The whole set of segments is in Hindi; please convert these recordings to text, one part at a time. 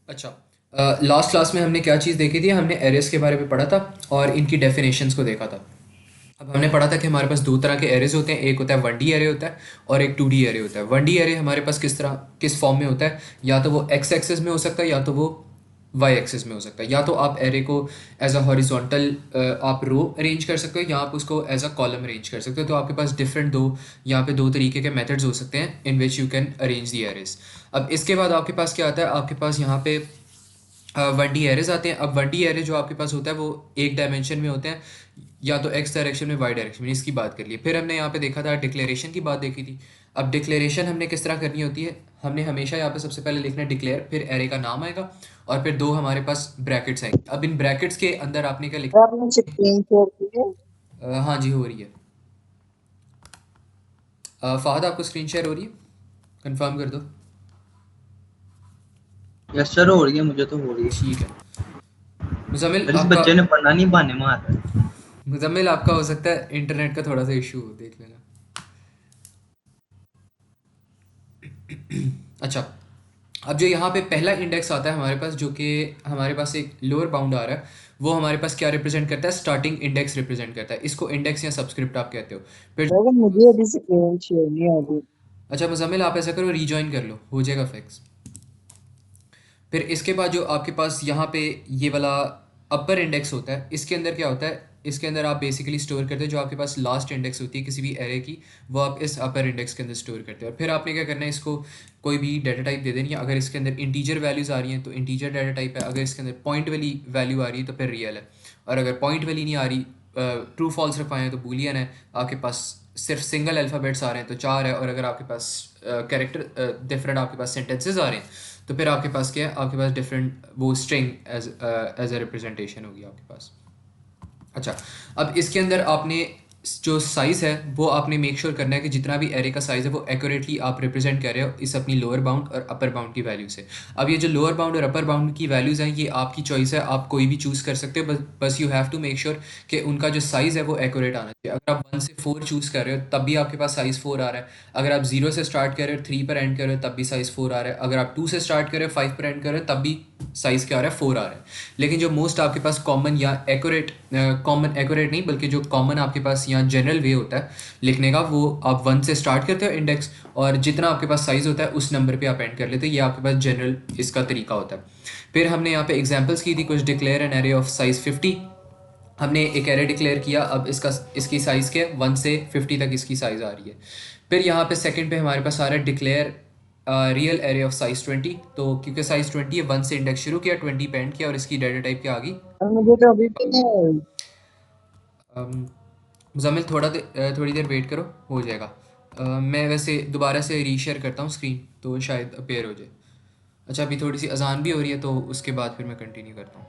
अच्छा, लास्ट क्लास में हमने क्या चीज़ देखी थी? हमने एरेस के बारे में पढ़ा था और इनकी डेफिनेशंस को देखा था। अब हमने पढ़ा था कि हमारे पास दो तरह के एरेज होते हैं, एक होता है 1D एरे होता है और एक 2D एरे होता है। 1D एरे हमारे पास किस फॉर्म में होता है? या तो वो एक्स एक्सिस में हो सकता है या तो वो वाई एक्सिस में हो सकता है। या तो आप एरे को एज अ हॉरिजॉन्टल आप रो अरेंज कर सकते हो या आप उसको एज अ कॉलम अरेंज कर सकते हो। तो आपके पास डिफरेंट दो यहाँ पे दो तरीके के मेथड्स हो सकते हैं in which you can arrange the arrays. अब इसके बाद आपके पास क्या आता है? आपके पास यहाँ पे 1D एरेज आते हैं। अब 1D एरे जो आपके पास होता है वो एक डायमेंशन में होते हैं, या तो एक्स डायरेक्शन में वाई डायरेक्शन में। इसकी बात कर लिए। फिर हमने यहाँ पे देखा था डिक्लेरेशन की बात देखी थी। अब डिक्लेरेशन हमने किस तरह करनी होती है? हमने हमेशा यहाँ पे सबसे पहले लिखना है डिक्लेयर, फिर एरे का नाम आएगा और फिर दो हमारे पास ब्रैकेट्स आएंगे। अब इन ब्रैकेट्स के अंदर आपने क्या लिखना आपने स्क्रीन शेयर की है? हाँ जी, हो रही है। फ़हद, आपको स्क्रीन शेयर हो रही है? कंफर्म कर दो। यस सर, हो रही है, मुझे तो हो रही है। ठीक है। मुजम्मिल सर इस आपका बच्चे ने पढ़ना नहीं, बहाने मार रहा है। मुजम्मिल आपका हो सकता है इंटरनेट का थोड़ा सा इशू हो, देख लेना। अच्छा, अब जो यहाँ पे पहला इंडेक्स आता है हमारे पास, जो कि हमारे पास एक लोअर बाउंड आ रहा है, वो हमारे पास क्या रिप्रेजेंट करता है? स्टार्टिंग इंडेक्स रिप्रेजेंट करता है। इसको इंडेक्स या सबस्क्रिप्ट आप कहते हो। फिर सर मुझे अभी स्क्रीन शेयर नहीं हो रही। अच्छा मुजम्मिल, आप ऐसा करो, रीजॉइन कर लो, हो जाएगा फिक्स। फिर इसके बाद जो आपके पास यहाँ पे ये वाला अपर इंडेक्स होता है, इसके अंदर क्या होता है? इसके अंदर आप बेसिकली स्टोर करते हो जो आपके पास लास्ट इंडेक्स होती है किसी भी एरे की, वो आप इस अपर इंडेक्स के अंदर स्टोर करते हो। और फिर आपने क्या करना है? इसको कोई भी डाटा टाइप दे देनी है। अगर इसके अंदर इंटीजर वैल्यूज़ आ रही हैं तो इंटीजर डाटा टाइप है, अगर इसके अंदर पॉइंट वाली वैल्यू आ रही है तो फिर रियल है, और अगर पॉइंट वाली नहीं आ रही, ट्रू फॉल्स रखवाए हैं तो बूलियन है। आपके पास सिर्फ सिंगल अल्फ़ाबेट्स आ रहे हैं तो चार है, और अगर आपके पास कैरेक्टर डिफरेंट आपके पास सेंटेंसेस आ रहे हैं तो फिर आपके पास क्या है? आपके पास डिफरेंट वो स्ट्रिंग एज अ रिप्रेजेंटेशन होगी आपके पास। अच्छा, अब इसके अंदर आपने जो साइज़ है वो आपने मेक श्योर करना है कि जितना भी एरे का साइज़ है वो एक्यूरेटली आप रिप्रेजेंट कर रहे हो इस अपनी लोअर बाउंड और अपर बाउंड की वैल्यू से। अब ये जो लोअर बाउंड और अपर बाउंड की वैल्यूज़ हैं ये आपकी चॉइस है, आप कोई भी चूज़ कर सकते हो। बस you have to make sure कि उनका जो साइज़ है वो एक्यूरेट आना चाहिए। अगर आप 1 से 4 चूज़ कर रहे हो तब भी आपके पास साइज़ 4 आ रहा है। अगर आप 0 से स्टार्ट कर रहे हो, 3 पर एंड कर रहे हो, तब भी साइज़ 4 आ रहा है। अगर आप 2 से स्टार्ट कर रहे हो, 5 पर एंड कर रहे हो, तब भी साइज़ क्या आ रहा है? 4 आ रहा है। लेकिन जो मोस्ट आपके पास कॉमन या एक्यूरेट, कॉमन एक्यूरेट नहीं बल्कि जो कॉमन आपके पास यहाँ जनरल वे होता है लिखने का, वो आप 1 से स्टार्ट करते हो इंडेक्स, और जितना आपके पास साइज़ होता है उस नंबर पे आप एंड कर लेते हो। ये आपके पास जनरल इसका तरीका होता है। फिर हमने यहाँ पे एग्जांपल्स की थी कुछ। Declare N array of size 50। हमने एक एरे डिक्लेयर किया। अब इसकी साइज़ क्या है? 1 से 50 तक इसकी साइज़ आ रही है। फिर यहाँ पे सेकंड पे हमारे पास आ रहा है declare real array of size 20। तो क्योंकि साइज़ 20 है, 1 से इंडेक्स शुरू किया, 20 पे एंड किया, और इसकी डाटा टाइप क्या आ गई? सर मुझे तो अभी भी नहीं हो रही। मुजम्मिल थोड़ी देर वेट करो, हो जाएगा। मैं वैसे दोबारा से रीशेयर करता हूँ स्क्रीन तो शायद अपेयर हो जाए। अच्छा, अभी थोड़ी सी अजान भी हो रही है तो उसके बाद फिर मैं कंटिन्यू करता हूँ।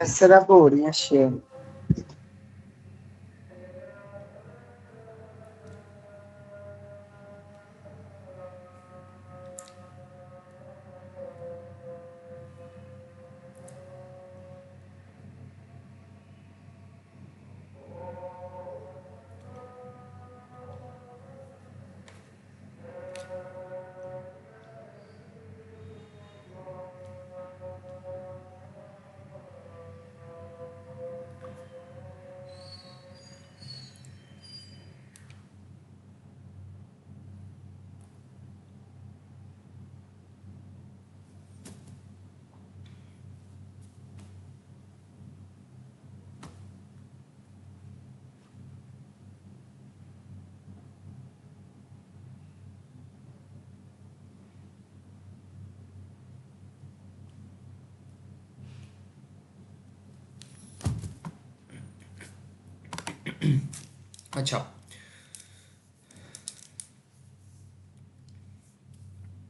यस सर, अब हो रही है शेयर। अच्छा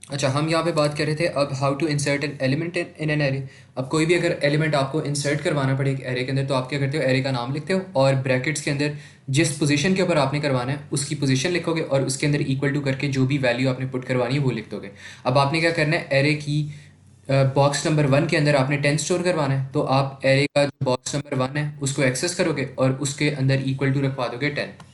अच्छा, हम यहाँ पे बात कर रहे थे अब how to insert an element in an array. अब कोई भी अगर एलिमेंट आपको इंसर्ट करवाना पड़े एक एरे के अंदर, तो आप क्या करते हो, एरे का नाम लिखते हो और ब्रैकेट्स के अंदर जिस पोजीशन के ऊपर आपने करवाना है उसकी पोजीशन लिखोगे और उसके अंदर इक्वल टू करके जो भी वैल्यू आपने पुट करवानी है वो लिख दोगे। अब आपने क्या करना है, एरे की बॉक्स नंबर 1 के अंदर आपने 10 स्टोर करवाना है, तो आप एरे का जो बॉक्स नंबर 1 है उसको एक्सेस करोगे और उसके अंदर इक्वल टू रखवा दोगे 10।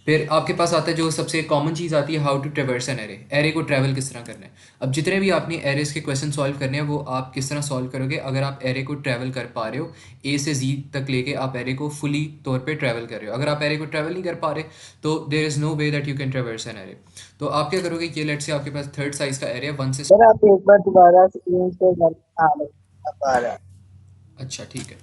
फिर आपके पास आता है जो सबसे कॉमन चीज़ आती है, how to traverse an array, array को ट्रैवल किस तरह करना है। अब जितने भी आपने एरेस के क्वेश्चन सॉल्व करने हैं वो आप किस तरह सॉल्व करोगे, अगर आप एरे को ट्रैवल कर पा रहे हो ए से जी तक लेके आप एरे को फुली तौर पे ट्रैवल कर रहे हो। अगर आप एरे को ट्रैवल नहीं कर पा रहे तो there is no way that you can traverse an array. तो आप क्या करोगे, ये लेट से आपके पास थर्ड साइज का एरे है 1 से। सर आप एक बार दोबारा स्क्रीन शेयर करना। हाँ आ पा रहा है। अच्छा ठीक है।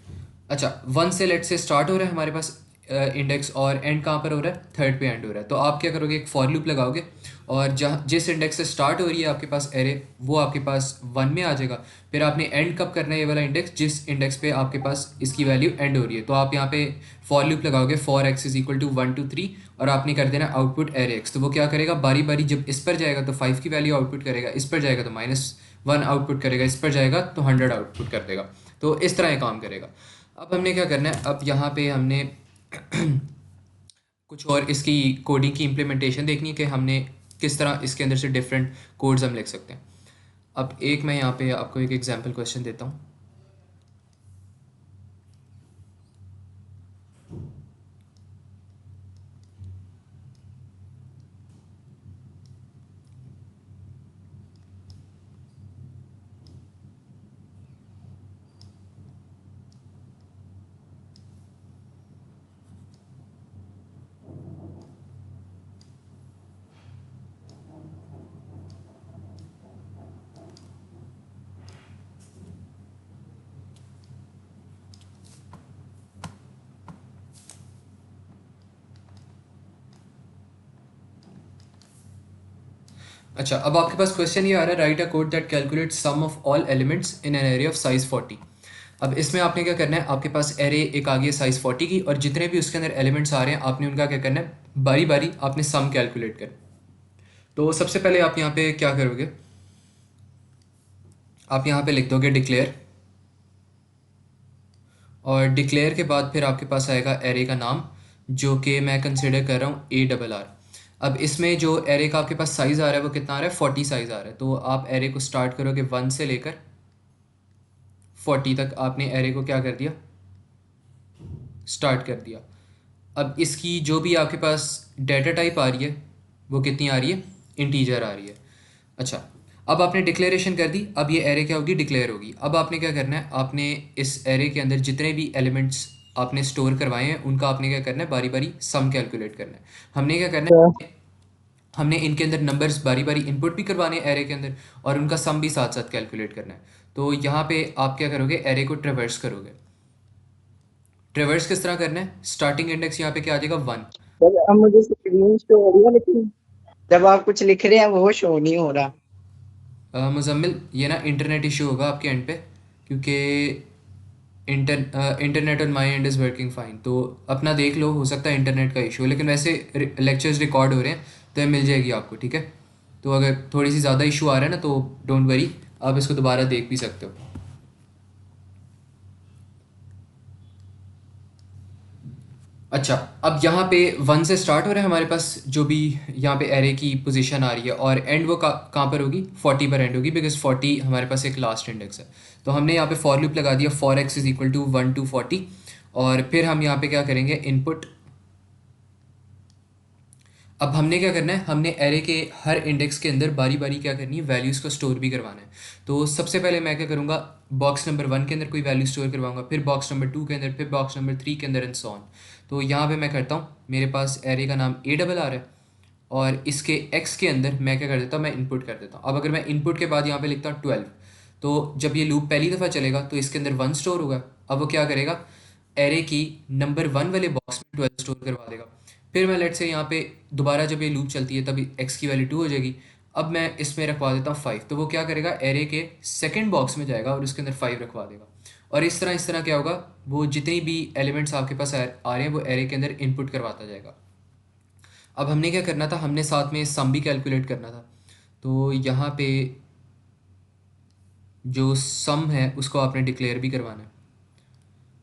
अच्छा 1 से लेट से स्टार्ट हो रहा है हमारे पास इंडेक्स, और एंड कहाँ पर हो रहा है, थर्ड पे एंड हो रहा है। तो आप क्या करोगे, एक फॉर लूप लगाओगे और जहाँ जिस इंडेक्स से स्टार्ट हो रही है आपके पास एरे, वो आपके पास 1 में आ जाएगा। फिर आपने एंड कब करना है ये वाला इंडेक्स, जिस इंडेक्स पे आपके पास इसकी वैल्यू एंड हो रही है। तो आप यहाँ पे फॉर लूप लगाओगे for x is equal to 1 2 3 और आपने कर देना आउटपुट एरे एक्स। तो वो क्या करेगा, बारी बारी जब इस पर जाएगा तो 5 की वैल्यू आउटपुट करेगा, इस पर जाएगा तो -1 आउटपुट करेगा, इस पर जाएगा तो 100 आउटपुट कर देगा। तो इस तरह ये काम करेगा। अब हमने क्या करना है, अब यहाँ पे हमने कुछ और इसकी कोडिंग की इम्प्लीमेंटेशन देखनी है कि हमने किस तरह इसके अंदर से डिफरेंट कोड्स हम लिख सकते हैं। अब एक मैं यहाँ पे आपको एक एग्जांपल क्वेश्चन देता हूँ। अच्छा अब आपके पास क्वेश्चन ये आ रहा है, write a code that calculate sum of all elements in an array of size 40। अब इसमें आपने क्या करना है, आपके पास एरे एक आ गई है साइज 40 की, और जितने भी उसके अंदर एलिमेंट्स आ रहे हैं आपने उनका क्या करना है, बारी बारी आपने सम कैलकुलेट करना है। तो सबसे पहले आप यहाँ पे क्या करोगे, आप यहाँ पे लिख दोगे डिक्लेयर, और डिक्लेयर के बाद फिर आपके पास आएगा एरे का नाम, जो कि मैं कंसिडर कर रहा हूँ ARR। अब इसमें जो एरे का आपके पास साइज़ आ रहा है वो कितना आ रहा है, 40 साइज़ आ रहा है। तो आप एरे को स्टार्ट करोगे 1 से लेकर 40 तक, आपने एरे को क्या कर दिया, स्टार्ट कर दिया। अब इसकी जो भी आपके पास डेटा टाइप आ रही है वो कितनी आ रही है, इंटीजर आ रही है। अच्छा अब आपने डिक्लेरेशन कर दी, अब ये एरे क्या होगी, डिक्लेयर होगी। अब आपने क्या करना है, आपने इस एरे के अंदर जितने भी एलिमेंट्स आपने स्टोर करवाए हैं उनका आपने क्या करना है, बारी बारी सम कैलकुलेट करना है। हमने क्या करना तो है, हमने इनके अंदर नंबर्स बारी बारी इनपुट भी करवाने हैं एरे के अंदर, और उनका सम भी साथ साथ कैलकुलेट करना है। तो यहाँ पे आप क्या करोगे, एरे को ट्रेवर्स करोगे। ट्रेवर्स किस तरह करना है, स्टार्टिंग इंडेक्स यहाँ पे क्या आ जाएगा 1। सर अब मुझे स्क्रीन शो हो रही है लेकिन जब आप कुछ लिख रहे हैं वो शो नहीं हो रहा। मुजम्मिल ये ना इंटरनेट इशू होगा आपके एंड पे, क्योंकि internet on my and is working fine. तो अपना देख लो, हो सकता है इंटरनेट का इशू हो, लेकिन वैसे लेक्चर्स रिकॉर्ड हो रहे हैं तो ये मिल जाएगी आपको, ठीक है। तो अगर थोड़ी सी ज़्यादा इशू आ रहा है ना तो डोंट वरी, आप इसको दोबारा देख भी सकते हो। अच्छा अब यहाँ पे 1 से स्टार्ट हो रहा है हमारे पास जो भी यहाँ पे एरे की पोजीशन आ रही है, और एंड वो कहाँ पर होगी, 40 पर एंड होगी, बिकॉज 40 हमारे पास एक लास्ट इंडेक्स है। तो हमने यहाँ पे फॉर लूप लगा दिया for x is equal to 1 to 40, और फिर हम यहाँ पे क्या करेंगे, इनपुट। अब हमने क्या करना है, हमने एरे के हर इंडेक्स के अंदर बारी बारी क्या करनी है, वैल्यूज़ को स्टोर भी करवाना है। तो सबसे पहले मैं क्या करूँगा, बॉक्स नंबर 1 के अंदर कोई वैल्यू स्टोर करवाऊंगा, फिर बॉक्स नंबर 2 के अंदर, फिर बॉक्स नंबर 3 के अंदर एंड सो ऑन। तो यहाँ पे मैं करता हूँ, मेरे पास एरे का नाम ARR है, और इसके एक्स के अंदर मैं क्या कर देता हूँ, मैं इनपुट कर देता हूँ। अब अगर मैं इनपुट के बाद यहाँ पे लिखता हूँ 12, तो जब ये लूप पहली दफ़ा चलेगा तो इसके अंदर 1 स्टोर होगा। अब वो क्या करेगा, एरे की नंबर 1 वाले बॉक्स में 12 स्टोर करवा देगा। फिर मैं लेट से यहाँ पे दोबारा जब ये लूप चलती है तब एक्स की वैल्यू 2 हो जाएगी। अब मैं इसमें रखवा देता हूँ 5, तो वो क्या करेगा, एरे के सेकंड बॉक्स में जाएगा और उसके अंदर 5 रखवा देगा। और इस तरह क्या होगा, वो जितनी भी एलिमेंट्स आपके पास आ रहे हैं वो एरे के अंदर इनपुट करवाता जाएगा। अब हमने क्या करना था, हमने साथ में सम भी कैलकुलेट करना था। तो यहाँ पे जो सम है उसको आपने डिक्लेयर भी करवाना है।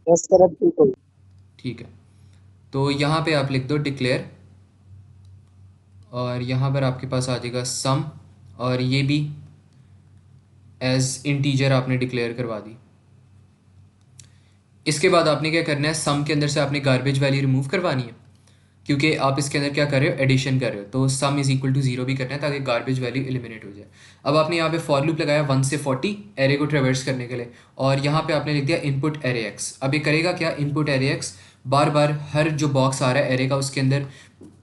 इस तरफ भी कोई ठीक है, तो यहाँ पे आप लिख दो डिक्लेयर, और यहाँ पर आपके पास आ जाएगा सम, और ये भी एज इंटीजर आपने डिक्लेयर करवा दी। इसके बाद आपने क्या करना है, सम के अंदर से आपने गार्बेज वैल्यू रिमूव करवानी है, क्योंकि आप इसके अंदर क्या कर रहे हो, एडिशन कर रहे हो। तो sum is equal to zero भी करना है ताकि गार्बेज वैल्यू एलिमिनेट हो जाए। अब आपने यहाँ पे फॉर लूप लगाया 1 से 40 एरे को ट्रेवर्स करने के लिए, और यहाँ पे आपने लिख दिया इनपुट एरे एक्स। अब ये करेगा क्या, इनपुट एरे एक्स बार बार हर जो बॉक्स आ रहा है एरे का उसके अंदर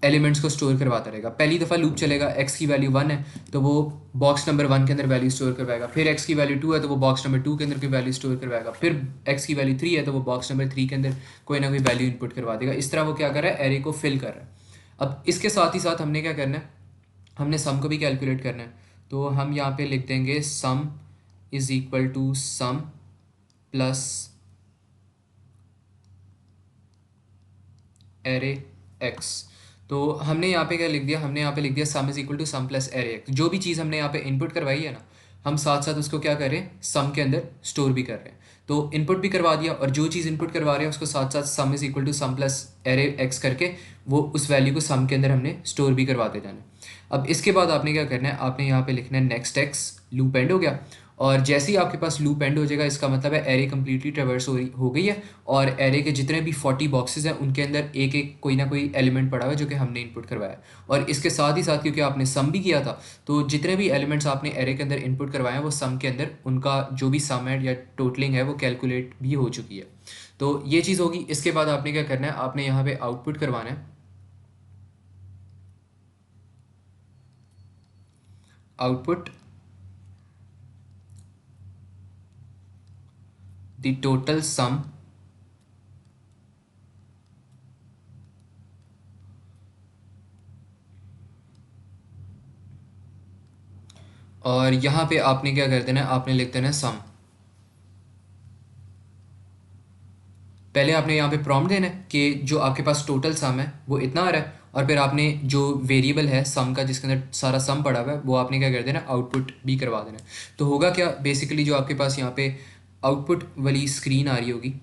एलिमेंट्स को स्टोर करवाता रहेगा। पहली दफ़ा लूप चलेगा, एक्स की वैल्यू 1 है तो वो बॉक्स नंबर 1 के अंदर वैल्यू स्टोर करवाएगा, फिर एक्स की वैल्यू 2 है तो वो बॉक्स नंबर 2 के अंदर कोई वैल्यू स्टोर करवाएगा, फिर एक्स की वैल्यू 3 है तो वो बॉक्स नंबर 3 के अंदर कोई ना कोई वैल्यू इनपुट करवा देगा। इस तरह वो क्या कर रहा है, एरे को फिल कर रहा है। अब इसके साथ ही साथ हमने क्या करना है, हमने सम को भी कैलकुलेट करना है। तो हम यहाँ पे लिख देंगे sum is equal to sum plus array x. तो हमने यहाँ पे क्या लिख दिया, हमने यहाँ पे लिख दिया sum is equal to sum plus array x. जो भी चीज़ हमने यहाँ पे इनपुट करवाई है ना, हम साथ साथ उसको क्या कर रहे हैं, सम के अंदर स्टोर भी कर रहे हैं। तो इनपुट भी करवा दिया, और जो चीज़ इनपुट करवा रहे हैं उसको साथ साथ sum is equal to sum plus array x करके वो उस वैल्यू को सम के अंदर हमने स्टोर भी करवाते जाना है। अब इसके बाद आपने क्या करना है, आपने यहाँ पे लिखना है नेक्स्ट एक्स, लूप एंड हो गया। और जैसे ही आपके पास लूप एंड हो जाएगा, इसका मतलब है एरे कम्प्लीटली ट्रेवर्स हो गई है, और एरे के जितने भी 40 बॉक्सेस हैं उनके अंदर एक एक कोई ना कोई एलिमेंट पड़ा हुआ है जो कि हमने इनपुट करवाया है। और इसके साथ ही साथ क्योंकि आपने सम भी किया था, तो जितने भी एलिमेंट्स आपने एरे के अंदर इनपुट करवाए हैं वो सम के अंदर उनका जो भी सम है या टोटलिंग है वो कैलकुलेट भी हो चुकी है। तो ये चीज़ होगी। इसके बाद आपने क्या करना है, आपने यहाँ पे आउटपुट करवाना है, आउटपुट द टोटल सम और यहाँ पे आपने क्या कर देना है, आपने लिख देना है सम। पहले आपने यहाँ पे प्रॉम्प्ट देना है कि जो आपके पास टोटल सम है वो इतना आ रहा है, और फिर आपने जो वेरिएबल है सम का जिसके अंदर सारा सम पड़ा हुआ है वो आपने क्या कर देना, आउटपुट भी करवा देना है। तो होगा क्या, बेसिकली जो आपके पास यहाँ पे आउटपुट वाली स्क्रीन आ रही होगी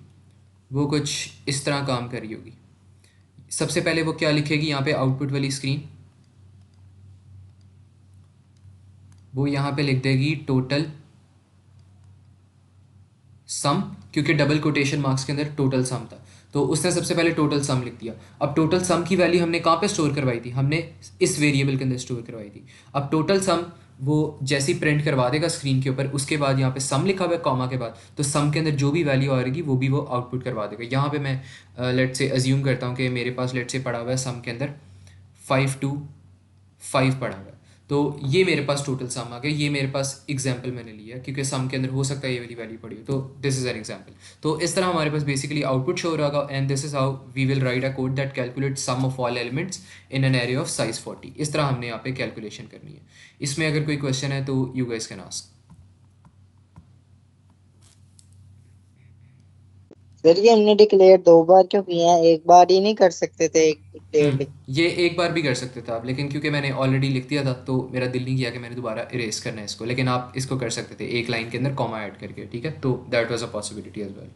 वो कुछ इस तरह काम कर रही होगी। सबसे पहले वो क्या लिखेगी यहाँ पे, आउटपुट वाली स्क्रीन, वो यहाँ पे लिख देगी टोटल सम, क्योंकि डबल कोटेशन मार्क्स के अंदर टोटल सम था तो उसने सबसे पहले टोटल सम लिख दिया। अब टोटल सम की वैल्यू हमने कहाँ पे स्टोर करवाई थी, हमने इस वेरिएबल के अंदर स्टोर करवाई थी। अब टोटल सम वो जैसे ही प्रिंट करवा देगा स्क्रीन के ऊपर, उसके बाद यहाँ पे सम लिखा हुआ है कॉमा के बाद, तो सम के अंदर जो भी वैल्यू आएगी वो भी वो आउटपुट करवा देगा। यहाँ पे मैं लेट से अज्यूम करता हूँ कि मेरे पास लेट से पड़ा हुआ है सम के अंदर 5 पड़ा हुआ है, तो ये मेरे पास टोटल सम आ गया। ये मेरे पास एग्जाम्पल मैंने लिया क्योंकि सम के अंदर हो सकता है ये वाली वैल्यू पड़ी हो, तो दिस इज एन एग्जाम्पल। तो इस तरह हमारे पास बेसिकली आउटपुट शो हो रहा होगा, and this is how we will write a code that calculate sum of all elements in an array of size 40। इस तरह हमने यहाँ पे कैलकुलेशन करनी है। इसमें अगर कोई क्वेश्चन है तो you guys can ask. Sir ये हमने डिक्लेयर 2 बार क्यों किया है, एक बार ही नहीं कर सकते थे एक डिक्लेयर? ये एक बार भी कर सकते थे आप, लेकिन क्योंकि मैंने ऑलरेडी लिख दिया था तो मेरा दिल नहीं किया कि मैंने दोबारा इरेज करना है इसको। लेकिन आप इसको कर सकते थे एक लाइन के अंदर कॉमा ऐड करके, ठीक है, तो that was a possibility as well.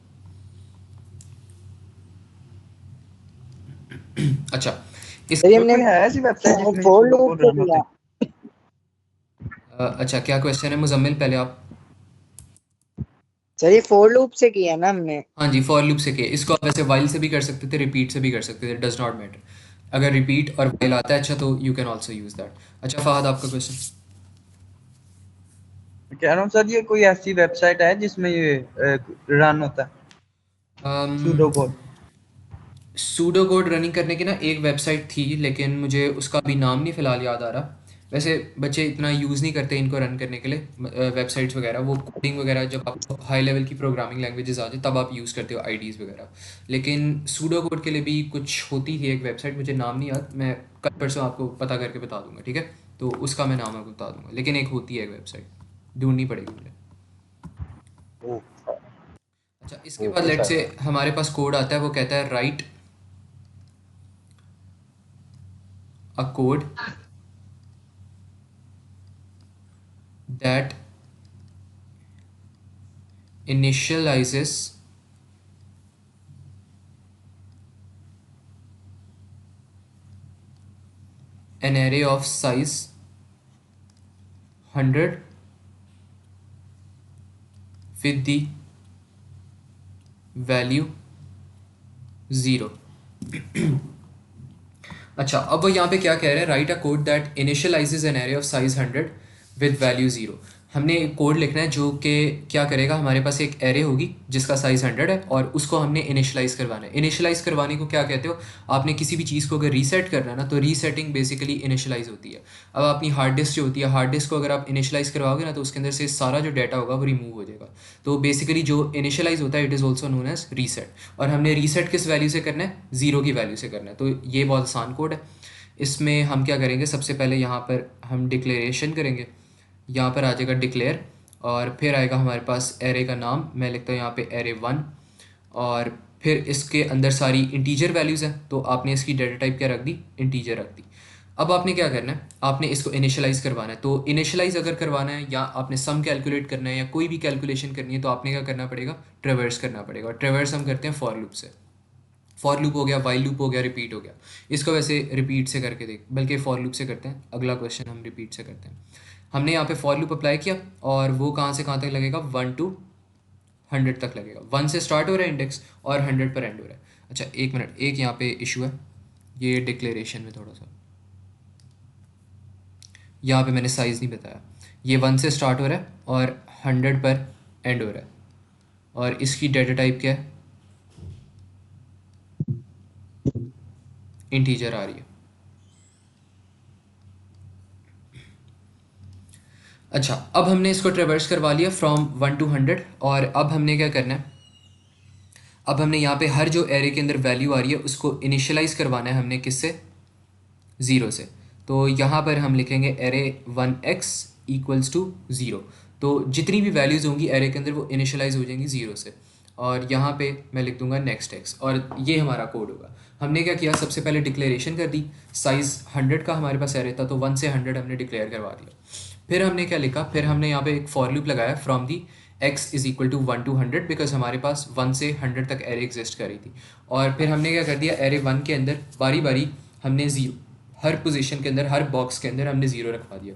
अच्छा, इस सर ये कोई हमने कोई है ऐसी वेबसाइट जिसमें ये फोर सूडो लूप कोड से रन होते किया। हैं? अच्छा क्या क्वेश्चन है मुजम्मिल, पहले आप। सर ये फोर लूप से किया ना हमने। हाँ जी, फॉर लूप से किए इसको। आप वैसे वाइल से भी कर सकते थे, रिपीट से भी कर सकते थे, डज नॉट मैटर। अगर रिपीट और वाइल आता है अच्छा तो you can also use that. अच्छा फहद, आपका क्वेश्चन। मैं कह रहा हूँ सर ये कोई ऐसी वेबसाइट है जिसमें ये रन होता है pseudo code? Pseudo code running करने की ना एक वेबसाइट थी, लेकिन मुझे उसका अभी नाम नहीं फ़िलहाल याद आ रहा। वैसे बच्चे इतना यूज़ नहीं करते इनको रन करने के लिए, वेबसाइट्स वगैरह। वो कोडिंग वगैरह जब आप हाई लेवल की प्रोग्रामिंग लैंग्वेजेस आ जाए तब आप यूज़ करते हो आईडीज़ वगैरह। लेकिन सूडो कोड के लिए भी कुछ होती थी एक वेबसाइट, मुझे नाम नहीं याद, मैं कल परसों आपको पता करके बता दूंगा, ठीक है। तो उसका मैं नाम आपको बता दूंगा, लेकिन एक होती है एक वेबसाइट, ढूंढनी पड़ेगी मुझे। अच्छा, इसके बाद ओके लेट सर। से हमारे पास कोड आता है, वो कहता है right a code that initializes an array of size 100 with the value 0। अच्छा, अब वो यहाँ पे क्या कह रहे हैं, write a code that initializes an array of size 100 with value 0। हमने एक कोड लिखना है जो कि क्या करेगा, हमारे पास एक एरे होगी जिसका साइज़ 100 है और उसको हमने इनिशियलाइज़ करवाना है। इनिशियलाइज़ करवाने को क्या कहते हो, आपने किसी भी चीज़ को अगर रीसेट करना है ना, तो रीसेटिंग बेसिकली इनिशियलाइज़ होती है। अब अपनी हार्ड डिस्क जो होती है, हार्ड डिस्क को अगर आप इनिशियलाइज़ करवाओगे ना, तो उसके अंदर से सारा जो डाटा होगा वो रिमूव हो जाएगा। तो बेसिकली जो इनिशियलाइज़ होता है it is also known as reset. और हमने रीसेट किस वैल्यू से करना है, 0 की वैल्यू से करना है। तो ये बहुत आसान कोड है। इसमें हम क्या करेंगे, सबसे पहले यहाँ पर हम डिक्लेरेशन करेंगे। यहाँ पर आ जाएगा डिक्लेयर और फिर आएगा हमारे पास एरे का नाम, मैं लिखता हूँ यहाँ पे एरे 1। और फिर इसके अंदर सारी इंटीजर वैल्यूज़ हैं, तो आपने इसकी डाटा टाइप क्या रख दी, इंटीजर रख दी। अब आपने क्या करना है, आपने इसको इनिशियलाइज़ करवाना है। तो इनिशियलाइज़ अगर करवाना है या आपने सम कैलकुलेट करना है या कोई भी कैलकुलेशन करनी है, तो आपने क्या करना पड़ेगा, ट्रेवर्स करना पड़ेगा। और ट्रेवर्स हम करते हैं फॉर लूप से। फॉर लूप हो गया, वाइल लूप हो गया, रिपीट हो गया। इसको वैसे रिपीट से करके देख, बल्कि फॉर लूप से करते हैं। अगला क्वेश्चन हम रिपीट से करते हैं। हमने यहाँ पे फॉर लूप अप्लाई किया और वो कहाँ से कहाँ तक लगेगा, 1 to 100 तक लगेगा। 1 से स्टार्ट हो रहा है इंडेक्स और 100 पर एंड हो रहा है। अच्छा एक मिनट, एक यहाँ पे इशू है, ये डिक्लेरेशन में थोड़ा सा, यहाँ पे मैंने साइज़ नहीं बताया। ये 1 से स्टार्ट हो रहा है और 100 पर एंड हो रहा है और इसकी डाटा टाइप क्या है, इंटीजर आ रही है। अच्छा, अब हमने इसको ट्रेवर्स करवा लिया फ्रॉम 1 to 100 और अब हमने क्या करना है, अब हमने यहाँ पे हर जो एरे के अंदर वैल्यू आ रही है उसको इनिशियलाइज़ करवाना है हमने किससे, 0 से। तो यहाँ पर हम लिखेंगे एरे 1x इक्वल्स टू 0। तो जितनी भी वैल्यूज़ होंगी एरे के अंदर वो इनिशियलाइज़ हो जाएंगी 0 से। और यहाँ पे मैं लिख दूंगा नेक्स्ट एक्स और ये हमारा कोड होगा। हमने क्या किया, सबसे पहले डिक्लेरेशन कर दी। साइज़ 100 का हमारे पास एरे था तो 1 से 100 हमने डिक्लेयर करवा दिया। फिर हमने क्या लिखा, फिर हमने यहाँ पे एक फॉर लूप लगाया from the x is equal to 1 to 100 because हमारे पास 1 से 100 तक एरे एग्जिस्ट कर रही थी। और फिर हमने क्या कर दिया, एरे 1 के अंदर बारी बारी हमने 0, हर पोजीशन के अंदर, हर बॉक्स के अंदर हमने 0 रखवा दिया।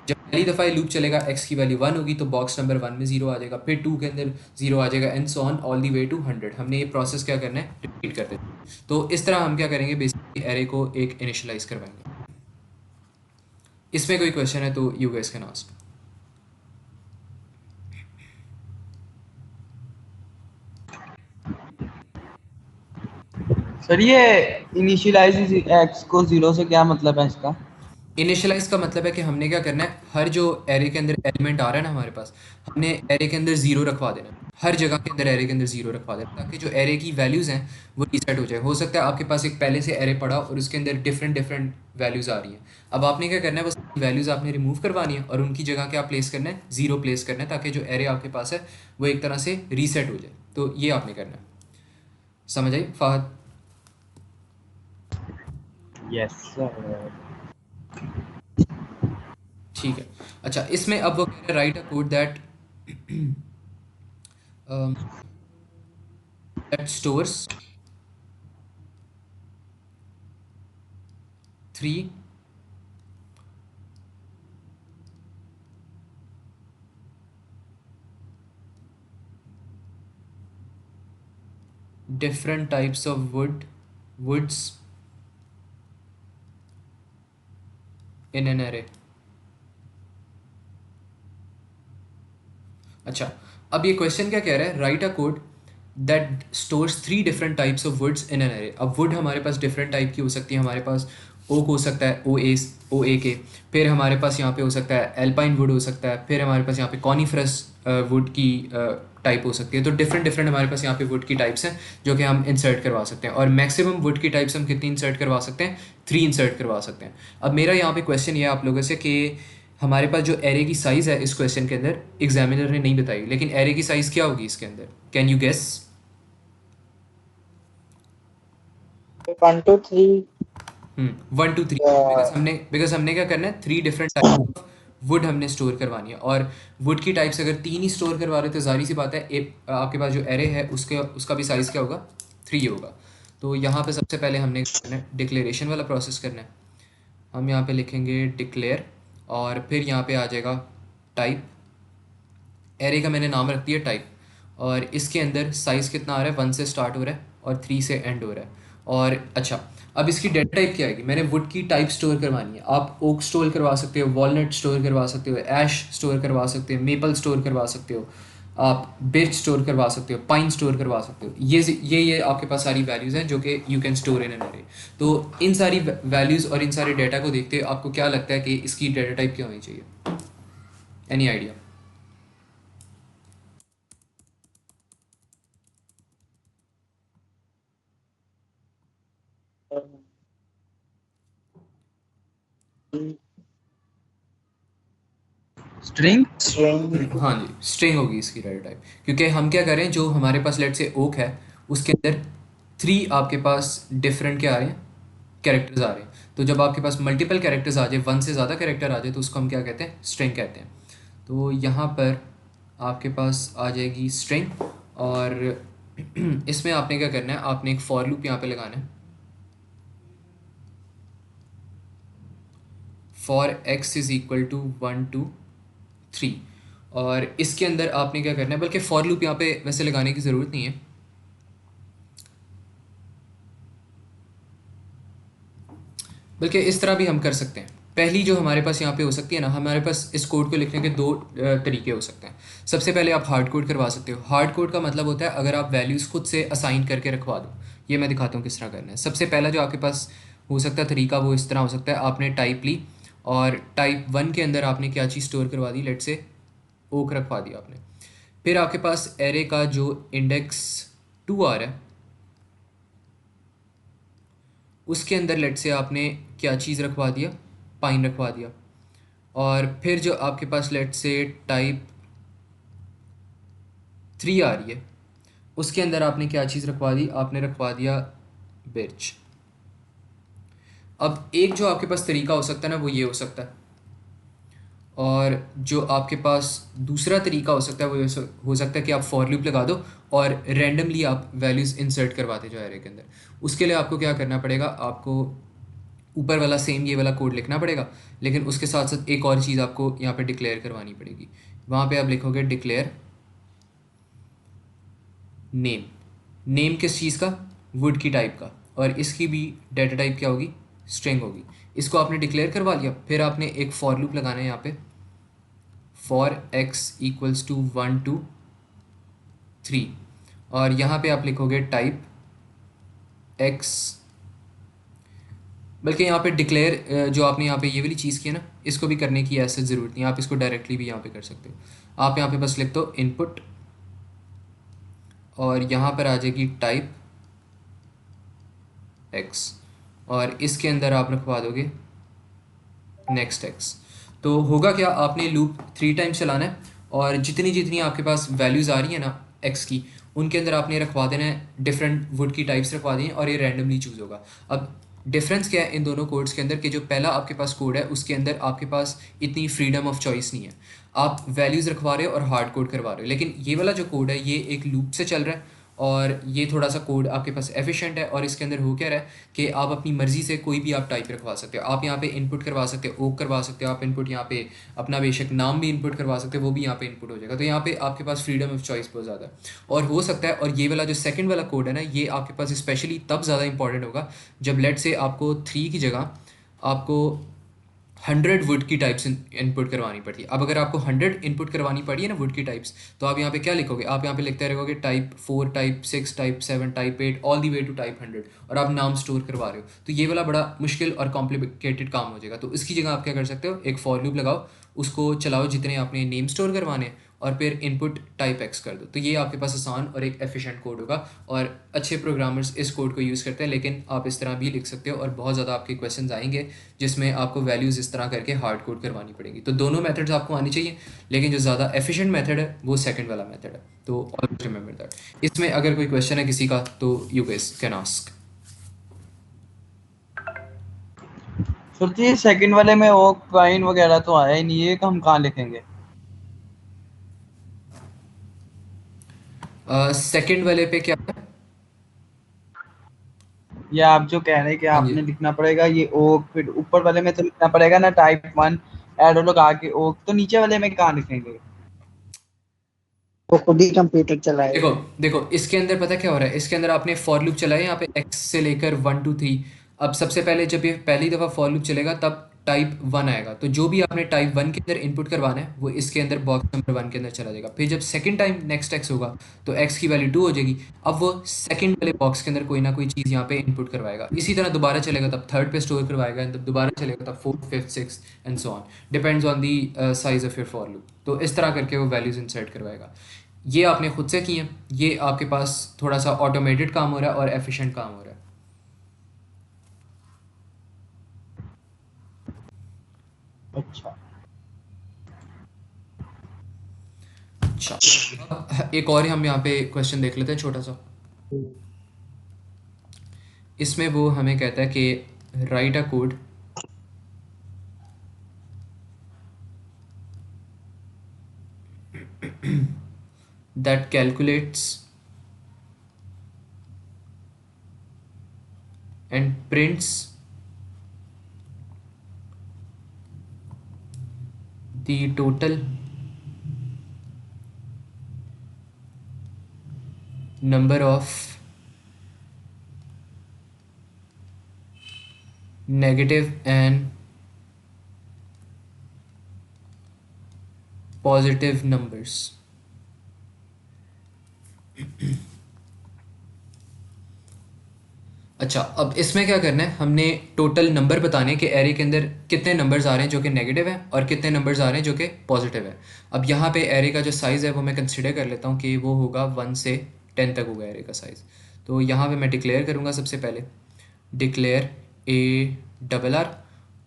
जब पहली दफ़ा ये लूप चलेगा x की वैल्यू 1 होगी तो बॉक्स नंबर 1 में 0 आ जाएगा, फिर 2 के अंदर 0 आ जाएगा and so on all the way to 100। हमने ये प्रोसेस क्या करना है, रिपीट करते हैं। तो इस तरह हम क्या करेंगे, बेसिकली एरे को एक इनिशियलाइज करवाएंगे। इसमें कोई क्वेश्चन है तो you guys can ask. Sir ये इनिशियलाइज एक्स को 0 से क्या मतलब है इसका? इनिशियलाइज का मतलब है कि हमने क्या करना है, हर जो एरे के अंदर एलिमेंट आ रहा है ना हमारे पास, हमने एरे के अंदर 0 रखवा देना है। हर जगह के अंदर एरे के अंदर 0 रखवा देना ताकि जो एरे की वैल्यूज़ हैं वो रीसेट हो जाए। हो सकता है आपके पास एक पहले से एरे पड़ा और उसके अंदर डिफरेंट डिफरेंट वैल्यूज़ आ रही हैं। अब आपने क्या करना है, बस वैल्यूज़ आपने रिमूव करवानी है और उनकी जगह क्या प्लेस करना है, 0 प्लेस करना है ताकि जो एरे आपके पास है वो एक तरह से रीसेट हो जाए। तो ये आपने करना है। समझ आई फाहद? Yes sir. ठीक है। अच्छा, इसमें अब वो कह रहे हैं write a code that that stores 3 different types of woods in an array। अच्छा, अब ये क्वेश्चन क्या कह रहा है, write a code that stores 3 different types of woods in an array. अब वुड हमारे पास डिफरेंट टाइप की हो सकती है, हमारे पास ओक हो सकता है, ओ ए के, फिर हमारे पास यहाँ पे हो सकता है एल्पाइन वुड हो सकता है, फिर हमारे पास यहाँ पे कॉनिफरस वुड की टाइप हो सकती है। तो डिफरेंट डिफरेंट हमारे पास यहाँ पे वुड की टाइप्स हैं जो कि हम इंसर्ट करवा सकते हैं। और मैक्सिमम वुड की टाइप्स हम कितनी इंसर्ट करवा सकते हैं, 3 इंसर्ट करवा सकते हैं। अब मेरा यहाँ पे क्वेश्चन ये है आप लोगों से कि हमारे पास जो एरे की साइज़ है इस क्वेश्चन के अंदर एग्जामिनर ने नहीं बताई, लेकिन एरे की साइज़ क्या होगी इसके अंदर, can you guess? 1 to 3 1 to 3, because हमने क्या करना है, 3 डिफरेंट टाइप ऑफ वुड हमने स्टोर करवानी है, और वुड की टाइप्स अगर 3 ही स्टोर करवा रहे हो तो जाहिर सी बात है आपके पास जो एरे है उसका भी साइज़ क्या होगा, 3 होगा। तो यहाँ पे सबसे पहले हमने करना है डिक्लेरेशन वाला प्रोसेस करना है। हम यहाँ पे लिखेंगे डिक्लेयर, और फिर यहाँ पे आ जाएगा टाइप, एरे का मैंने नाम रख दिया टाइप, और इसके अंदर साइज़ कितना आ रहा है, 1 से स्टार्ट हो रहा है और 3 से एंड हो रहा है। और अच्छा, अब इसकी डेटा टाइप क्या आएगी, मैंने वुड की टाइप स्टोर करवानी है। आप ओक स्टोर करवा सकते हो, वॉलनट स्टोर करवा सकते हो, ऐश स्टोर करवा सकते हो, मेपल स्टोर करवा सकते हो, आप बिर्च स्टोर करवा सकते हो, पाइन स्टोर करवा सकते हो। ये आपके पास सारी वैल्यूज़ हैं जो कि you can store in an array. तो इन सारी वैल्यूज़ और इन सारे डेटा को देखते हुए आपको क्या लगता है कि इसकी डेटा टाइप क्या होनी चाहिए, एनी आइडिया? स्ट्रिंग। स्ट्रिंग। हाँ जी, स्ट्रिंग होगी इसकी डाटा टाइप, क्योंकि हम क्या करें, जो हमारे पास लेट से ओक है उसके अंदर 3 आपके पास डिफरेंट क्या आ रहे हैं, कैरेक्टर्स आ रहे हैं। तो जब आपके पास मल्टीपल कैरेक्टर्स आ जाए, 1 से ज़्यादा कैरेक्टर आ जाए, तो उसको हम क्या कहते हैं, स्ट्रिंग कहते हैं। तो यहाँ पर आपके पास आ जाएगी स्ट्रिंग, और इसमें आपने क्या करना है, आपने एक फॉर लूप यहाँ पे लगाना है, for x is equal to 1 to 3, और इसके अंदर आपने क्या करना है, बल्कि फॉर लूप यहाँ पे वैसे लगाने की ज़रूरत नहीं है, बल्कि इस तरह भी हम कर सकते हैं। पहली जो हमारे पास यहाँ पे हो सकती है ना, हमारे पास इस कोड को लिखने के 2 तरीके हो सकते हैं। सबसे पहले आप हार्ड कोड करवा सकते हो। हार्ड कोड का मतलब होता है अगर आप वैल्यूज़ खुद से असाइन करके रखवा दो। ये मैं दिखाता हूँ किस तरह करना है। सबसे पहला जो आपके पास हो सकता है तरीका, वो इस तरह हो सकता है, आपने टाइप ली और टाइप 1 के अंदर आपने क्या चीज़ स्टोर करवा दी, लेट से ओक रखवा दिया आपने। फिर आपके पास एरे का जो इंडेक्स 2 आ रहा है उसके अंदर लेट से आपने क्या चीज़ रखवा दिया, पाइन रखवा दिया। और फिर जो आपके पास लेट से टाइप 3 आ रही है उसके अंदर आपने क्या चीज़ रखवा दी, आपने रखवा दिया बिर्च। अब एक जो आपके पास तरीका हो सकता है ना, वो ये हो सकता है, और जो आपके पास दूसरा तरीका हो सकता है वो हो सकता है कि आप फॉर लूप लगा दो और रैंडमली आप वैल्यूज़ इंसर्ट करवाते जाओ एरे के अंदर। उसके लिए आपको क्या करना पड़ेगा, आपको ऊपर वाला सेम ये वाला कोड लिखना पड़ेगा, लेकिन उसके साथ साथ एक और चीज़ आपको यहाँ पे डिक्लेयर करवानी पड़ेगी। वहाँ पे आप लिखोगे डिक्लेयर नेम। नेम किस चीज़ का, वुड की टाइप का, और इसकी भी डाटा टाइप क्या होगी, स्ट्रिंग होगी। इसको आपने डिक्लेयर करवा लिया, फिर आपने एक फॉर लूप लगाना है यहाँ पे, for x equals to 1 to 3, और यहाँ पे आप लिखोगे टाइप x, बल्कि यहाँ पे डिक्लेयर जो आपने यहाँ पे ये वाली चीज़ की है ना, इसको भी करने की ऐसे ज़रूरत नहीं है, आप इसको डायरेक्टली भी यहाँ पे कर सकते हो। आप यहाँ पे बस लिख दो इनपुट, और यहाँ पर आ जाएगी टाइप x, और इसके अंदर आप रखवा दोगे नेक्स्ट x। तो होगा क्या, आपने लूप 3 टाइम्स चलाना है, और जितनी जितनी आपके पास वैल्यूज़ आ रही है ना x की, उनके अंदर आपने रखवा देना है डिफरेंट वुड की टाइप्स रखवा दी हैं, और ये रैंडमली चूज़ होगा। अब डिफरेंस क्या है इन दोनों कोड्स के अंदर, कि जो पहला आपके पास कोड है उसके अंदर आपके पास इतनी फ्रीडम ऑफ चॉइस नहीं है, आप वैल्यूज़ रखवा रहे हो और हार्ड कोड करवा रहे हो। लेकिन ये वाला जो कोड है ये एक लूप से चल रहा है, और ये थोड़ा सा कोड आपके पास एफिशिएंट है, और इसके अंदर हो क्या रहा है कि आप अपनी मर्ज़ी से कोई भी आप टाइप रखवा सकते हो। आप यहाँ पे इनपुट करवा सकते हो, ओक करवा सकते हो, आप इनपुट यहाँ पे अपना बेशक नाम भी इनपुट करवा सकते हो, वो भी यहाँ पे इनपुट हो जाएगा। तो यहाँ पे आपके पास फ्रीडम ऑफ चॉइस बहुत ज़्यादा है, और हो सकता है, और ये वाला जो सेकंड वाला कोड है ना, ये आपके पास स्पेशली तब ज़्यादा इंपॉर्टेंट होगा जब लेट से आपको 3 की जगह आपको 100 वुड की टाइप्स इनपुट करवानी पड़ती है। अब अगर आपको 100 इनपुट करवानी पड़ी है ना वुड की टाइप्स, तो आप यहाँ पे क्या लिखोगे, आप यहाँ पे लिखते रहोगे type 4, type 6, type 7, type 8, all the way to type 100, और आप नाम स्टोर करवा रहे हो। तो ये वाला बड़ा मुश्किल और कॉम्प्लिकेटेड काम हो जाएगा। तो इसकी जगह आप क्या कर सकते हो, एक फॉर लूप लगाओ, उसको चलाओ जितने आपने नेम स्टोर करवाने, और फिर इनपुट टाइप एक्स कर दो। तो ये आपके पास आसान और एक एफिशिएंट कोड होगा, और अच्छे प्रोग्रामर्स इस कोड को यूज़ करते हैं। लेकिन आप इस तरह भी लिख सकते हो, और बहुत ज़्यादा आपके क्वेश्चंस आएंगे जिसमें आपको वैल्यूज़ इस तरह करके हार्ड कोड करवानी पड़ेगी। तो दोनों मेथड्स आपको आनी चाहिए, लेकिन जो ज़्यादा एफिशिएंट मेथड है वो सेकंड वाला मेथड है। तो ऑलवेज रिमेंबर दैट। इसमें अगर कोई क्वेश्चन है किसी का तो you guys can ask. Sir ji second वाले में ओक पाइन वगैरह तो आया ही नहीं, ये हम कहाँ लिखेंगे? सेकंड वाले पे क्या है? ये आप जो कह रहे हैं कि हाँ जी, आपने लिखना पड़ेगा ये ओक, फिर ऊपर वाले में तो लिखना पड़ेगा ना टाइप 1 एरो लगा के ओक, तो नीचे वाले में कहाँ लिखेंगे? वो खुद ही कंप्यूटर देखो चलाएगा। देखो इसके अंदर पता क्या हो रहा है, इसके अंदर आपने फॉर लूप चलाया यहाँ पे x से लेकर 1 2 3। अब सबसे पहले जब ये पहली दफ़ा फॉर लूप चलेगा तब टाइप 1 आएगा, तो जो भी आपने टाइप 1 के अंदर इनपुट करवाना है वो इसके अंदर बॉक्स नंबर 1 के अंदर चला जाएगा। फिर जब सेकंड टाइम नेक्स्ट x होगा तो x की वैल्यू 2 हो जाएगी। अब वो सेकंड वाले बॉक्स के अंदर कोई ना कोई चीज़ यहाँ पे इनपुट करवाएगा, इसी तरह दोबारा चलेगा तब थर्ड पे स्टोर करवाएगा, तब दोबारा चलेगा तब fourth fifth six and so on, depends on the size of your for loop. तो इस तरह करके वो वैल्यूज़ इंसर्ट करवाएगा। ये आपने खुद से किए हैं, ये आपके पास थोड़ा सा ऑटोमेटेड काम हो रहा है और एफिशिएंट काम हो रहा है। अच्छा अच्छा, अब एक और हम यहाँ पे क्वेश्चन देख लेते हैं छोटा सा। इसमें वो हमें कहता है कि right a code that calculates and prints the total number of negative and positive numbers। अच्छा, अब इसमें क्या करना है, हमने टोटल नंबर बताने हैं कि एरे के अंदर कितने नंबर्स आ रहे हैं जो कि नेगेटिव है और कितने नंबर्स आ रहे हैं जो कि पॉजिटिव है। अब यहाँ पे एरे का जो साइज़ है वो मैं कंसिडर कर लेता हूँ कि वो होगा 1 से 10 तक होगा एरे का साइज़। तो यहाँ पे मैं डिक्लेयर करूँगा सबसे पहले, डिक्लेयर ए डबल आर,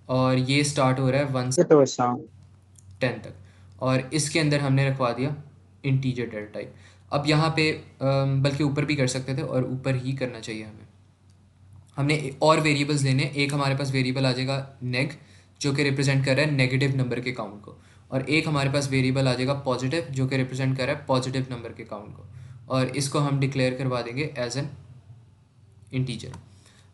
और ये स्टार्ट हो रहा है 1 ये से तो आसान। 10 तक, और इसके अंदर हमने रखवा दिया इंटीजर डेटा टाइप। अब यहाँ पे बल्कि ऊपर भी कर सकते थे और ऊपर ही करना चाहिए हमें। हमने और वेरिएबल्स लेने हैं। एक हमारे पास वेरिएबल आ जाएगा नेग, जो कि रिप्रेजेंट कर रहा है नेगेटिव नंबर के काउंट को, और एक हमारे पास वेरिएबल आ जाएगा पॉजिटिव, जो कि रिप्रेजेंट कर रहा है पॉजिटिव नंबर के काउंट को, और इसको हम डिक्लेयर करवा देंगे एज एन इंटीजर।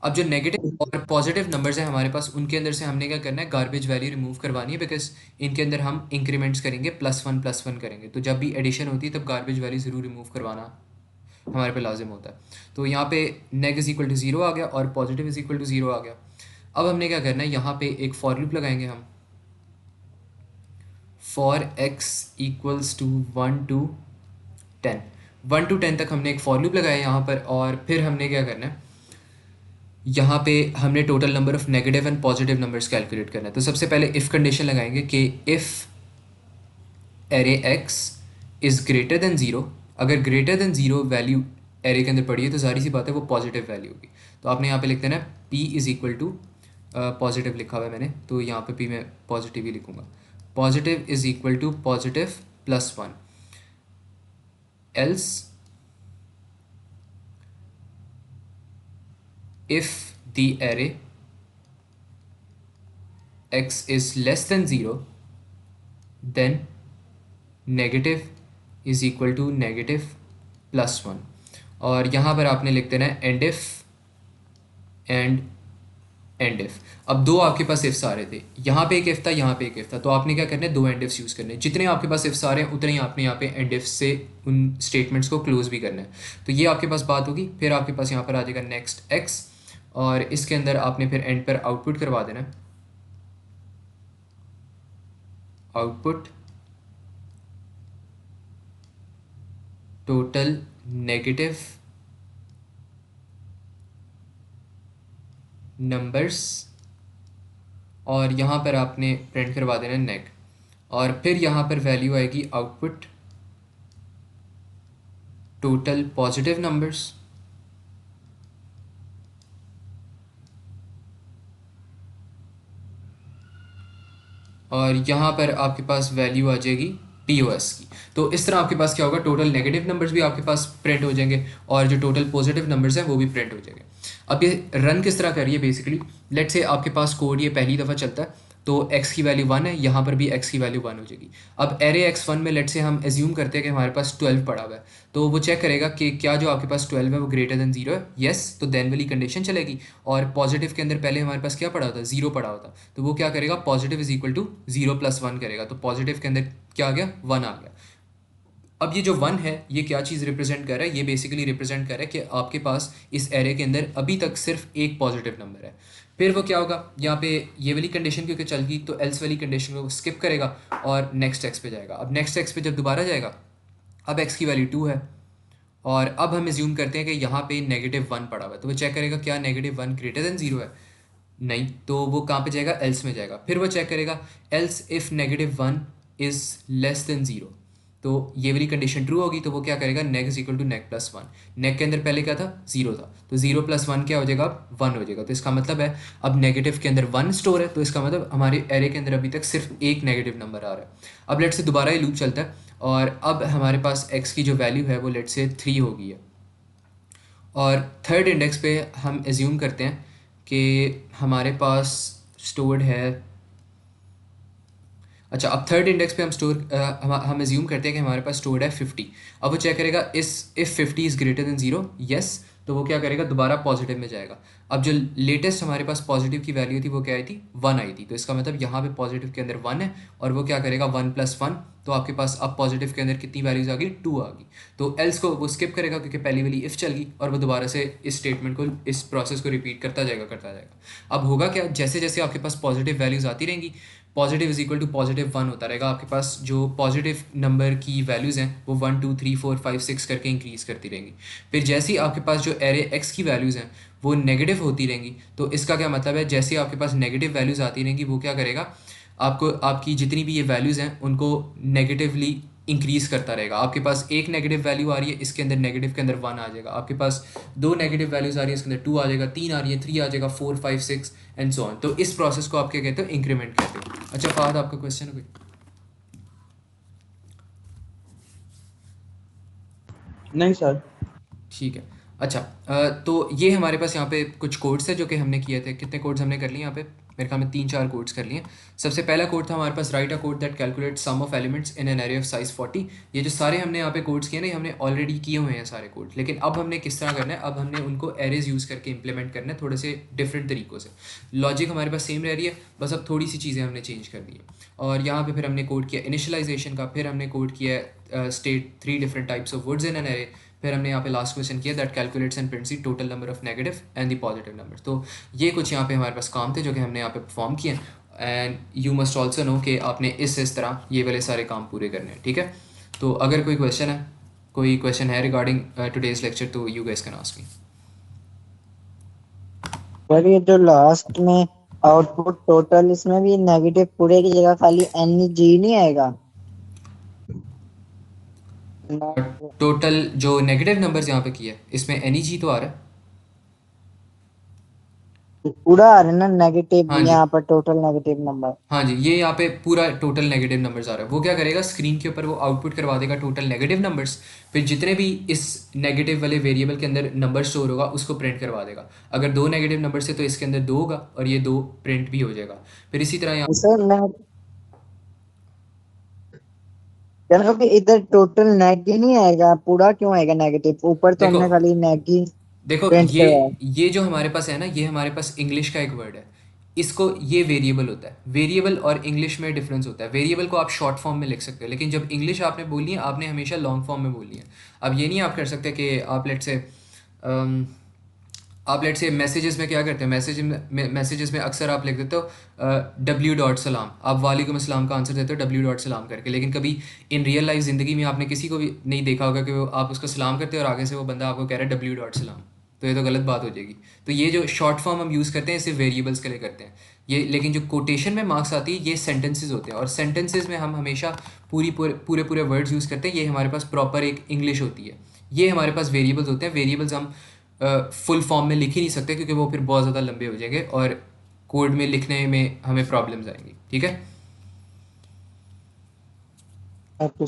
अब जो नेगेटिव और पॉजिटिव नंबर्स हैं हमारे पास, उनके अंदर से हमने क्या करना है, गार्बेज वैल्यू रिमूव करवानी है, बिकॉज इनके अंदर हम इंक्रीमेंट्स करेंगे, +1 करेंगे, तो जब भी एडिशन होती है तब गार्बेज वैल्यू ज़रूर रिमूव करवाना हमारे पे लाजिम होता है। तो यहाँ पे नेग इज़ इक्वल टू 0 आ गया और पॉजिटिव इज़ इक्वल टू 0 आ गया। अब हमने क्या करना है, यहाँ पे एक फॉर लूप लगाएंगे हम, for x equals to 1 to 10। 1 to 10 तक हमने एक फॉर लूप लगाया यहाँ पर, और फिर हमने क्या करना है, यहाँ पे हमने total number of negative and positive numbers calculate करना है। तो सबसे पहले इफ़ कंडीशन लगाएंगे कि if array x is greater than 0, अगर ग्रेटर देन 0 वैल्यू एरे के अंदर पड़ी है तो सारी सी बात है वो पॉजिटिव वैल्यू होगी। तो आपने यहाँ पे लिख देना p is equal to, positive लिखा हुआ है मैंने तो यहाँ पे p मैं पॉजिटिव ही लिखूँगा, positive is equal to positive +1, else if the array x is less than 0 then negative is equal to negative +1। और यहाँ पर आपने लिख देना है and if and and if. अब दो आपके पास इफ्स आ रहे थे, यहाँ पे एक इफ था, यहाँ पे एक इफ था, तो आपने क्या करना है, दो एंड इफ्स यूज़ करने हैं। जितने आपके पास इफ्स आ रहे हैं उतने ही आपने यहाँ पे एंड इफ से उन स्टेटमेंट्स को क्लोज भी करना है। तो ये आपके पास बात होगी। फिर आपके पास यहाँ पर आ जाएगा नेक्स्ट एक्स, और इसके अंदर आपने फिर एंड पर आउटपुट करवा देना है, आउटपुट टोटल नेगेटिव नंबर्स, और यहाँ पर आपने प्रिंट करवा देना है नेग, और फिर यहाँ पर वैल्यू आएगी आउटपुट टोटल पॉजिटिव नंबर्स, और यहाँ पर आपके पास वैल्यू आ जाएगी POS की। तो इस तरह आपके पास क्या होगा, टोटल नेगेटिव नंबर्स भी आपके पास प्रिंट हो जाएंगे और जो टोटल पॉजिटिव नंबर्स हैं वो भी प्रिंट हो जाएंगे। अब ये रन किस तरह करिए, बेसिकली लेट से आपके पास कोड ये पहली दफ़ा चलता है तो x की वैल्यू 1 है, यहाँ पर भी x की वैल्यू 1 हो जाएगी। अब एरे x1 में लेट से हम एज्यूम करते हैं कि हमारे पास 12 पड़ा हुआ है, तो वो चेक करेगा कि क्या जो आपके पास 12 है वो ग्रेटर देन 0 है, येस, तो देन वाली कंडीशन चलेगी। और पॉजिटिव के अंदर पहले हमारे पास क्या पड़ा होता है, 0 पड़ा होता, तो वो क्या करेगा, पॉजिटिव इज इक्वल टू 0 + 1 करेगा, तो पॉजिटिव के अंदर क्या आ गया, 1 आ गया। अब ये जो 1 है ये क्या चीज़ रिप्रेजेंट कर रहा है, ये बेसिकली रिप्रेजेंट कर रहा है कि आपके पास इस एरे के अंदर अभी तक सिर्फ एक पॉजिटिव नंबर है। फिर वो क्या होगा, यहाँ पे ये वाली कंडीशन क्योंकि चल गई तो एल्स वाली कंडीशन को स्किप करेगा और नेक्स्ट एक्स पे जाएगा। अब नेक्स्ट एक्स पे जब दोबारा जाएगा, अब एक्स की वैल्यू 2 है और अब हम एज्यूम करते हैं कि यहाँ पे -1 पड़ा हुआ है, तो वो चेक करेगा क्या -1 ग्रेटर देन 0 है, नहीं, तो वो कहाँ पे जाएगा, एल्स में जाएगा। फिर वो चेक करेगा else if -1 is less than 0, तो ये वाली कंडीशन ट्रू होगी, तो वो क्या करेगा, neg is equal to neg plus 1। Neg के अंदर पहले क्या था, 0 था, तो 0 + 1 क्या हो जाएगा, अब 1 हो जाएगा। तो इसका मतलब है अब नेगेटिव के अंदर 1 स्टोर है, तो इसका मतलब हमारे एरे के अंदर अभी तक सिर्फ एक नेगेटिव नंबर आ रहा है। अब लेट से दोबारा ये लूप चलता है और अब हमारे पास x की जो वैल्यू है वो लेट से 3 हो गई है। और थर्ड इंडेक्स पे हम एज्यूम करते हैं कि हमारे पास स्टोर्ड है, अच्छा, अब थर्ड इंडेक्स पे हम एज्यूम करते हैं कि हमारे पास स्टोर्ड है 50। अब वो चेक करेगा if 50 is greater than 0, yes, तो वो क्या करेगा, दोबारा पॉजिटिव में जाएगा। अब जो लेटेस्ट हमारे पास पॉजिटिव की वैल्यू थी वो क्या आई थी, 1 आई थी, तो इसका मतलब यहाँ पे पॉजिटिव के अंदर 1 है और वो क्या करेगा, 1 + 1, तो आपके पास अब पॉजिटिव के अंदर कितनी वैल्यूज़ आ गई, 2 आ गई। तो एल्स को वो स्किप करेगा क्योंकि पहली वाली इफ़ चल गई और वो दोबारा से इस स्टेटमेंट को, इस प्रोसेस को रिपीट करता जाएगा। अब होगा क्या, जैसे जैसे आपके पास पॉजिटिव वैल्यूज़ आती रहेंगी, पॉजिटिव इज इक्वल टू +1 होता रहेगा, आपके पास जो पॉजिटिव नंबर की वैल्यूज़ हैं वो 1 2 3 4 5 6 करके इंक्रीज़ करती रहेंगी। फिर जैसे ही आपके पास जो एरे x की वैल्यूज़ हैं वो नेगेटिव होती रहेंगी, तो इसका क्या मतलब है, जैसे आपके पास नेगेटिव वैल्यूज़ आती रहेंगी वो क्या करेगा, आपको आपकी जितनी भी ये वैल्यूज़ हैं उनको नेगेटिवली इंक्रीज़ करता रहेगा। आपके पास एक नेगेटिव वैल्यू आ रही है, इसके अंदर नेगेटिव के अंदर 1 आ जाएगा, आपके पास 2 नेगेटिव वैल्यूज़ आ रही है, इसके अंदर 2 आ जाएगा, 3 आ रही है 3 आ जाएगा, 4 5 6 एंड सो ऑन। तो इस प्रोसेस को आप क्या कहते हो, इंक्रीमेंट कहते हो। अच्छा फहद, आपका क्वेश्चन है कोई? नहीं सर। ठीक है। अच्छा, तो ये हमारे पास यहाँ पे कुछ कोड्स है जो कि हमने किए थे। कितने कोड्स हमने कर लिए यहाँ पे, मेरे ख्याल में 3-4 कोड्स कर लिए। सबसे पहला कोड था हमारे पास, write a code that calculate sum of elements in an array of size 40। ये जो सारे हमने यहाँ पे कोड्स किए ना, ये हमने ऑलरेडी किए हुए हैं सारे कोड, लेकिन अब हमने किस तरह करना है, अब हमने उनको एरेज यूज़ करके इंप्लीमेंट करना है थोड़े से डिफरेंट तरीक़ों से। लॉजिक हमारे पास सेम रह रही है, बस अब थोड़ी सी चीज़ें हमने चेंज कर दी है। और यहाँ पे फिर हमने कोड किया इनिशियलाइजेशन का, फिर हमने कोड किया state 3 different types of words in an array, फिर हमने यहाँ पे लास्ट क्वेश्चन किया that calculates and prints the total number of negative and the positive number. तो ये कुछ यहाँ पे हमारे पास काम थे जो कि हमने यहाँ पे परफॉर्म किए। And you must also know कि आपने इस तरह ये वाले सारे काम पूरे करने हैं, ठीक है। तो अगर कोई क्वेश्चन है, कोई क्वेश्चन है रिगार्डिंग टुडेज लेक्चर, तो you guys can ask me. पर ये जो लास्ट में आउटपुट टोटल, इसमें भी नेगेटिव पूरे की जगह खाली एन जी नहीं आएगा, टोटल जो नेगेटिव नंबर्स यहाँ पे किया है इसमें एनी जी तो आ रहा है। पूरा आ रहा है ना नेगेटिव, हाँ जी, यहाँ पर टोटल नेगेटिव नंबर। हाँ जी, ये यहाँ पे पूरा टोटल नेगेटिव नंबर्स आ रहा है। वो क्या करेगा, स्क्रीन के ऊपर वो आउटपुट करवा देगा टोटल नेगेटिव नंबर्स, फिर जितने भी इस नेगेटिव वाले वेरिएबल के अंदर नंबर स्टोर होगा उसको प्रिंट करवा देगा। अगर 2 नेगेटिव नंबर्स है तो इसके अंदर 2 होगा और ये 2 प्रिंट भी हो जाएगा। फिर इसी तरह यहाँ सर मैं कह रहा हूँ कि इधर टोटल नेग ही नहीं आएगा, पूरा क्यों आएगा नेगेटिव, ऊपर तो देखो हमने खाली नेग ही देखो प्रिंट ये करवाया। ये जो हमारे पास है ना, ये हमारे पास इंग्लिश का एक वर्ड है, इसको ये वेरिएबल होता है। वेरिएबल और इंग्लिश में डिफरेंस होता है। वेरिएबल को आप शॉर्ट फॉर्म में लिख सकते हो, लेकिन जब इंग्लिश आपने बोलनी है आपने हमेशा लॉन्ग फॉर्म में बोलनी है। अब ये नहीं आप कर सकते कि आप लेट से मैसेजेस में क्या करते हैं, मैसेजेस में अक्सर आप लिख देते हो W.सलाम, आप वालेकुम अस्सलाम का आंसर देते हो W.सलाम करके, लेकिन कभी इन रियल लाइफ ज़िंदगी में आपने किसी को भी नहीं देखा होगा कि वो आप उसको सलाम करते हो और आगे से वो बंदा आपको कह रहा है W.सलाम, तो ये तो गलत बात हो जाएगी। तो ये जो शॉर्ट फॉर्म हम यूज़ करते हैं सिर्फ वेरिएबल्स के लिए करते हैं ये, लेकिन जो कोटेशन में मार्क्स आती है ये सेंटेंसेस होते हैं, और सेंटेंसेस में हम हमेशा पूरे वर्ड्स यूज़ करते हैं। ये हमारे पास प्रॉपर एक इंग्लिश होती है। ये हमारे पास वेरिएबल्स होते हैं। वेरिएबल्स हम फुल फॉर्म में लिख ही नहीं सकते क्योंकि वो फिर बहुत ज़्यादा लंबे हो जाएंगे और कोड में लिखने में हमें प्रॉब्लम्स आएंगी, ठीक है। आपको